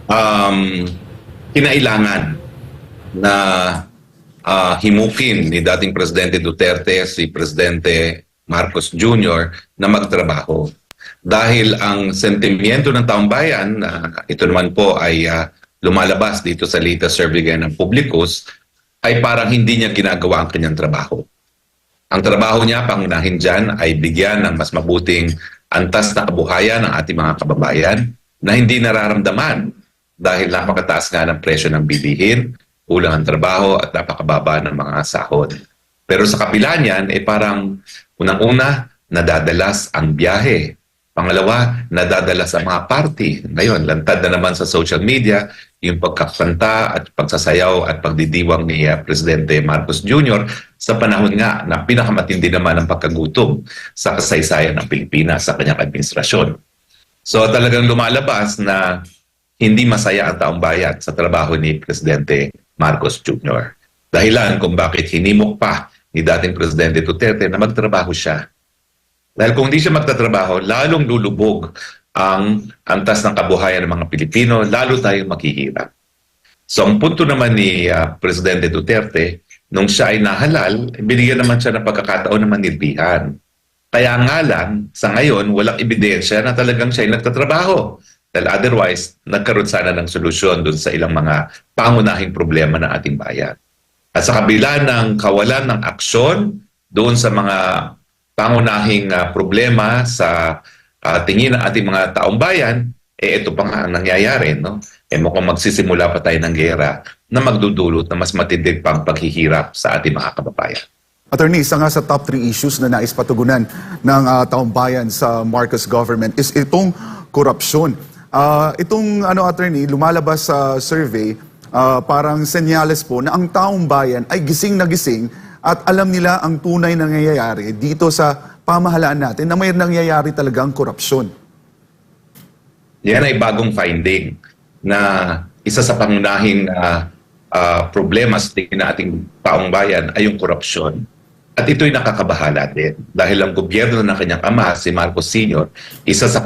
um, kinailangan na himukin ni dating Presidente Duterte si Presidente Marcos Jr. na magtrabaho. Dahil ang sentimiento ng taong bayan, ito naman po ay lumalabas dito sa latest survey ng Publicus, ay parang hindi niya ginagawa ang kanyang trabaho. Ang trabaho niya, pangunahin dyan, ay bigyan ng mas mabuting antas na kabuhayan ng ating mga kababayan na hindi nararamdaman dahil napakataas nga ng presyo ng bilihin, kulang ang trabaho at napakababa ng mga sahod. Pero sa kabila niyan, parang unang-una, nadadalas ang biyahe. Pangalawa, nadadalas ang mga party. Ngayon, lantad na naman sa social media yung pagkakanta at pagsasayaw at pagdidiwang ni Presidente Marcos Jr. sa panahon nga na pinakamatindi naman ang pagkagutom sa kasaysayan ng Pilipinas sa kanyang administrasyon. So talagang lumalabas na hindi masaya ang taong bayan sa trabaho ni Presidente Marcos Jr. Dahilan kung bakit hinimok pa ni dating Presidente Duterte na magtrabaho siya. Dahil kung hindi siya magtatrabaho, lalong lulubog ang antas ng kabuhayan ng mga Pilipino, lalo tayong maghihirap. So ang punto naman ni Presidente Duterte, nung siya ay nahalal, binigyan naman siya ng pagkakataon na manilbihan. Kaya nga lang, sa ngayon, walang ebidensya na talagang siya ay nagtatrabaho. Dahil otherwise, nagkaroon sana ng solusyon dun sa ilang mga pangunahing problema ng ating bayan. At sa kabila ng kawalan ng aksyon doon sa mga pangunahing problema sa tingin ng ating mga taong bayan, ito pa nga ang nangyayari. No? Mukhang magsisimula pa tayo ng gera na magdudulot na mas matinding pang paghihirap sa ating mga kababayan. Attorney, isa nga sa top 3 issues na nais patugunan ng taong bayan sa Marcos government is itong korupsyon. Attorney, lumalabas sa survey, parang senyales po na ang taong bayan ay gising na gising at alam nila ang tunay na nangyayari dito sa pamahalaan natin na may nangyayari talagang korupsyon. Yan ay bagong finding na isa sa pangunahing problema sa tingin na ating taong bayan ay yung korupsyon. At ito'y nakakabahala din dahil ang gobyerno ng kanyang ama, si Marcos Sr., isa sa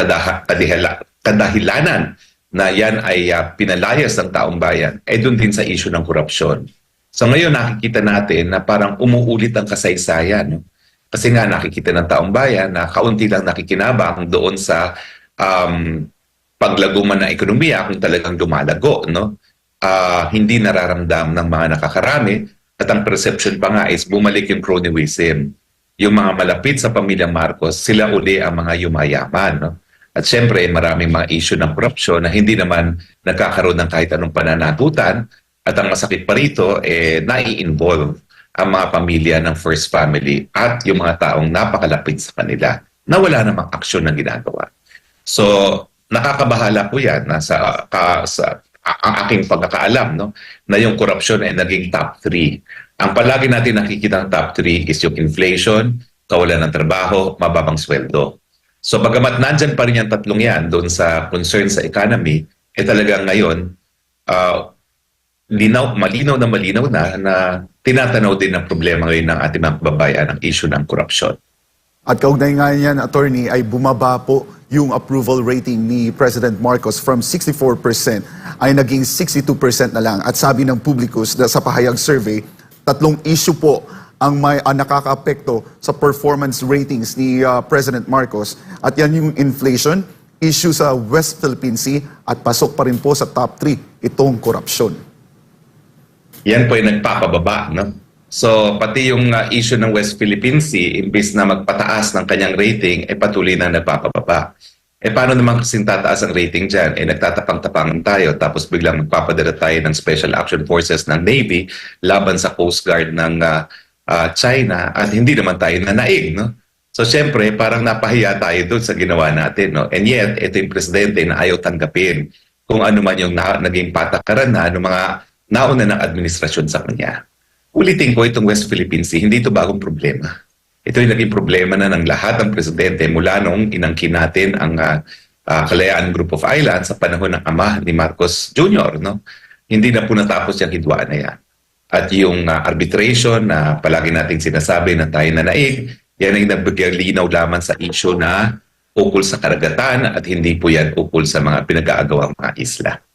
kadahilanan na yan ay pinalayas ng taong bayan ay doon din sa issue ng korupsyon. So ngayon nakikita natin na parang umuulit ang kasaysayan. No? Kasi nga nakikita ng taong bayan na kaunti lang nakikinabang doon sa paglago man ng ekonomiya kung talagang lumalago. No? Hindi nararamdam ng mga nakakarami at ang perception pa nga is bumalik yung cronyism. Yung mga malapit sa pamilyang Marcos, sila uli ang mga yumayaman. No? At syempre maraming mga issue ng korupsyon na hindi naman nagkakaroon ng kahit anong pananagutan. At ang masakit pa rito, nai-involve ang mga pamilya ng First Family at yung mga taong napakalapit sa kanila na wala namang aksyon na ginagawa. So, nakakabahala po yan ang aking pagkakaalam, no? Na yung korupsyon ay naging top 3. Ang palagi natin nakikita ng top 3 is yung inflation, kawalan ng trabaho, mababang sweldo. So, bagamat nandyan pa rin yung tatlong yan doon sa concern sa economy, talagang ngayon, malinaw na tinatanaw din ng problema ngayon ng ating mga kababayan ang issue ng korupsyon. At kaugnay nga yan, attorney, ay bumaba po yung approval rating ni President Marcos from 64% ay naging 62% na lang. At sabi ng Publicus sa pahayag survey, 3 issue po ang nakakaapekto sa performance ratings ni President Marcos. At yan yung inflation, issue sa West Philippine Sea at pasok pa rin po sa top 3 itong korupsyon. Yan po ay nagpapababa, no? So, pati yung issue ng West Philippine Sea, imbis na magpataas ng kanyang rating, patuloy na nagpapababa. Paano naman kasing tataas ang rating dyan? Nagtatapang-tapangan tayo, tapos biglang magpapadala tayo ng Special Action Forces ng Navy laban sa Coast Guard ng China at hindi naman tayo nanaig, no? So, syempre, parang napahiya tayo doon sa ginawa natin, no? And yet, ito yung presidente na ayaw tanggapin kung ano man yung naging patakaran na ano mga nauna ng administrasyon sa kanya. Ulitin ko itong West Philippine Sea, hindi ito bagong problema. Ito yung naging problema na ng lahat ng presidente mula nung inangkin natin ang Kalayaan Group of Islands sa panahon ng ama ni Marcos Jr. No? Hindi na po natapos yung hidwaan na yan. At yung arbitration na palagi nating sinasabi na tayo na naig, yan ay nagbigay linaw lamang sa issue na ukol sa karagatan at hindi po yan ukol sa mga pinag-aagawang mga isla.